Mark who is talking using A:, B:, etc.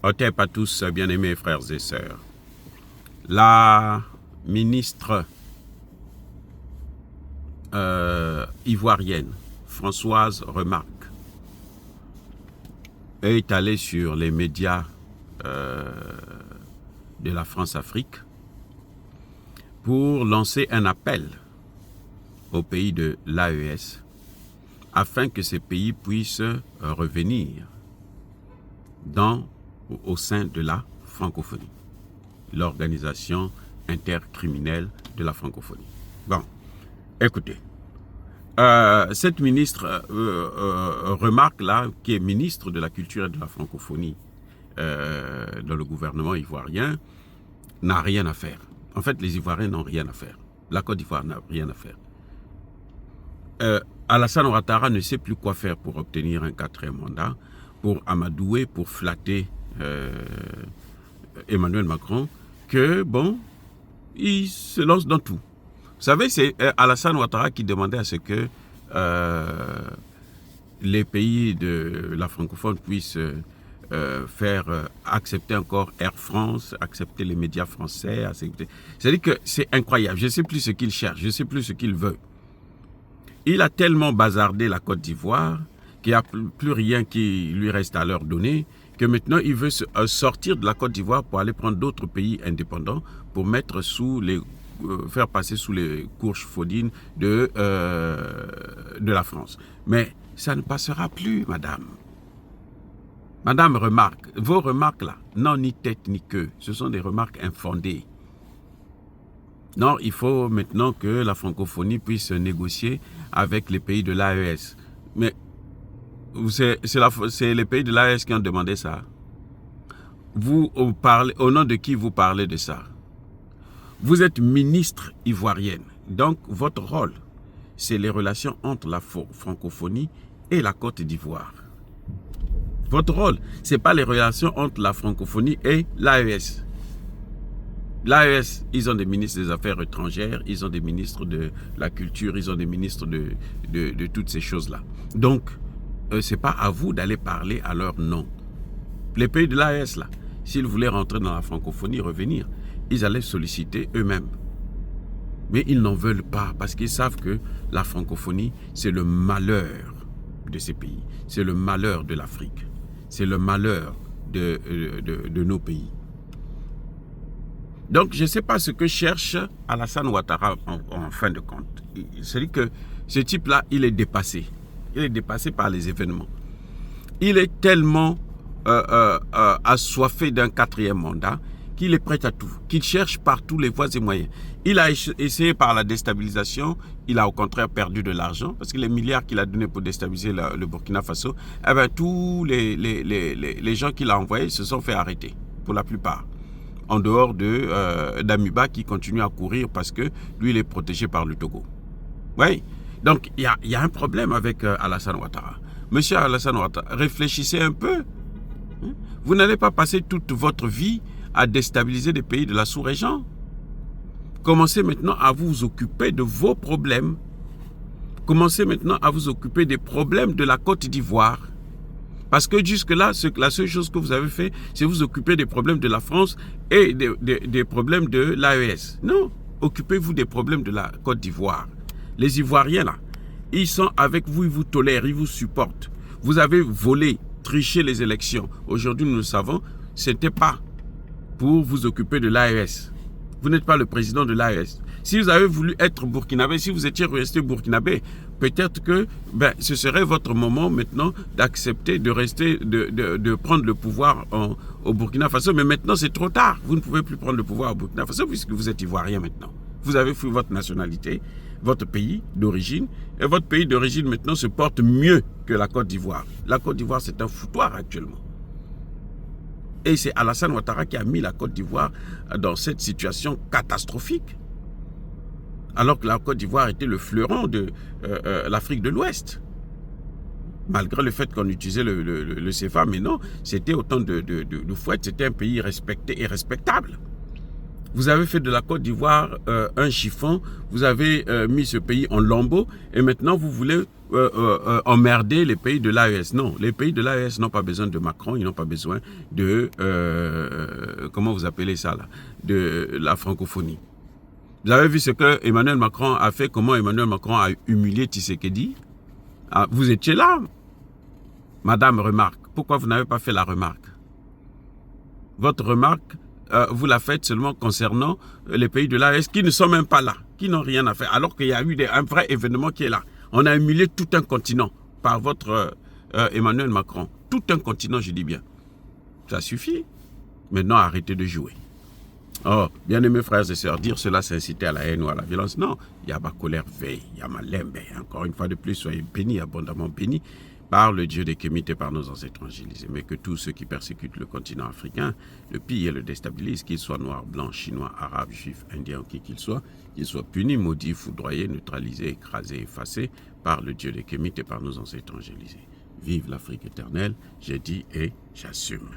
A: Otep à tous, bien-aimés frères et sœurs. La ministre ivoirienne, Françoise Remarque, est allée sur les médias de la France-Afrique pour lancer un appel aux pays de l'AES afin que ces pays puissent revenir au sein de la francophonie, l'organisation intercriminelle de la francophonie. Bon, écoutez, cette ministre Remarque là, qui est ministre de la culture et de la francophonie dans le gouvernement ivoirien, n'a rien à faire. En fait, les Ivoiriens n'ont rien à faire. La Côte d'Ivoire n'a rien à faire. Alassane Ouattara ne sait plus quoi faire pour obtenir un 4e mandat, pour amadouer, pour flatter Emmanuel Macron, que bon, il se lance dans tout. Vous savez, c'est Alassane Ouattara qui demandait à ce que les pays de la francophone puissent faire accepter encore Air France, accepter les médias français. C'est-à-dire que c'est incroyable. Je ne sais plus ce qu'il cherche, je ne sais plus ce qu'il veut. Il a tellement bazardé la Côte d'Ivoire qu'il n'y a plus rien qui lui reste à leur donner, que maintenant il veut sortir de la Côte d'Ivoire pour aller prendre d'autres pays indépendants pour mettre faire passer sous les courges faudines de la France. Mais ça ne passera plus, madame. Madame Remarque, vos remarques là, non ni tête ni queue, ce sont des remarques infondées. Non, il faut maintenant que la francophonie puisse négocier avec les pays de l'AES. Mais c'est les pays de l'AES qui ont demandé ça. Vous parlez, au nom de qui vous parlez de ça? Vous êtes ministre ivoirienne. Donc, votre rôle, c'est les relations entre la francophonie et la Côte d'Ivoire. Votre rôle, ce n'est pas les relations entre la francophonie et l'AES. L'AES, ils ont des ministres des Affaires étrangères, ils ont des ministres de la Culture, ils ont des ministres de toutes ces choses-là. Donc, ce n'est pas à vous d'aller parler à leur nom. Les pays de l'AES, là, s'ils voulaient rentrer dans la francophonie, revenir, ils allaient solliciter eux-mêmes. Mais ils n'en veulent pas parce qu'ils savent que la francophonie, c'est le malheur de ces pays. C'est le malheur de l'Afrique. C'est le malheur de nos pays. Donc, je ne sais pas ce que cherche Alassane Ouattara en fin de compte. C'est-à-dire que ce type-là, il est dépassé. Il est dépassé par les événements. Il est tellement assoiffé d'un 4e mandat qu'il est prêt à tout, qu'il cherche par tous les voies et moyens. Il a essayé par la déstabilisation, il a au contraire perdu de l'argent, parce que les milliards qu'il a donnés pour déstabiliser le Burkina Faso, eh bien, tous les gens qu'il a envoyés se sont fait arrêter, pour la plupart. En dehors d'Amiba qui continue à courir parce que lui, il est protégé par le Togo. Oui, donc il y a un problème avec Alassane Ouattara. Monsieur Alassane Ouattara, réfléchissez un peu. Vous n'allez pas passer toute votre vie à déstabiliser des pays de la sous-région. Commencez maintenant à vous occuper de vos problèmes. Commencez maintenant à vous occuper des problèmes de la Côte d'Ivoire. Parce que jusque-là, la seule chose que vous avez fait, c'est vous occuper des problèmes de la France et des problèmes de l'AES. Non, occupez-vous des problèmes de la Côte d'Ivoire. Les Ivoiriens, là, ils sont avec vous, ils vous tolèrent, ils vous supportent. Vous avez volé, triché les élections. Aujourd'hui, nous le savons, ce n'était pas pour vous occuper de l'AES. Vous n'êtes pas le président de l'AES. Si vous avez voulu être burkinabé, si vous étiez resté burkinabé, peut-être que ce serait votre moment maintenant d'accepter de rester, de prendre le pouvoir au Burkina Faso. Mais maintenant, c'est trop tard. Vous ne pouvez plus prendre le pouvoir au Burkina Faso puisque vous êtes ivoirien maintenant. Vous avez fui votre nationalité, votre pays d'origine. Et votre pays d'origine maintenant se porte mieux que la Côte d'Ivoire. La Côte d'Ivoire, c'est un foutoir actuellement. Et c'est Alassane Ouattara qui a mis la Côte d'Ivoire dans cette situation catastrophique. Alors que la Côte d'Ivoire était le fleuron de l'Afrique de l'Ouest. Malgré le fait qu'on utilisait le CFA, mais non, c'était autant de fouettes, c'était un pays respecté et respectable. Vous avez fait de la Côte d'Ivoire un chiffon, vous avez mis ce pays en lambeaux et maintenant vous voulez emmerder les pays de l'AES. Non, les pays de l'AES n'ont pas besoin de Macron, ils n'ont pas besoin de, comment vous appelez ça là, de la francophonie. Vous avez vu ce que Emmanuel Macron a fait, comment Emmanuel Macron a humilié Tshisekedi? Ah, vous étiez là. Madame remarque, pourquoi vous n'avez pas fait la remarque? Votre remarque, vous la faites seulement concernant les pays de l'AES qui ne sont même pas là, qui n'ont rien à faire, alors qu'il y a eu un vrai événement qui est là. On a humilié tout un continent par votre Emmanuel Macron. Tout un continent, je dis bien. Ça suffit. Maintenant, arrêtez de jouer. Oh, bien-aimés frères et sœurs, dire cela, c'est inciter à la haine ou à la violence. Non, il y a ma colère veille, il y a ma lembe. Encore une fois de plus, soyez bénis, abondamment bénis par le Dieu des Kémites et par nos ancêtres évangélisés. Mais que tous ceux qui persécutent le continent africain, le pillent et le déstabilisent, qu'ils soient noirs, blancs, chinois, arabes, juifs, indiens, qui qu'ils soient punis, maudits, foudroyés, neutralisés, écrasés, effacés par le Dieu des Kémites et par nos ancêtres évangélisés. Vive l'Afrique éternelle, j'ai dit et j'assume.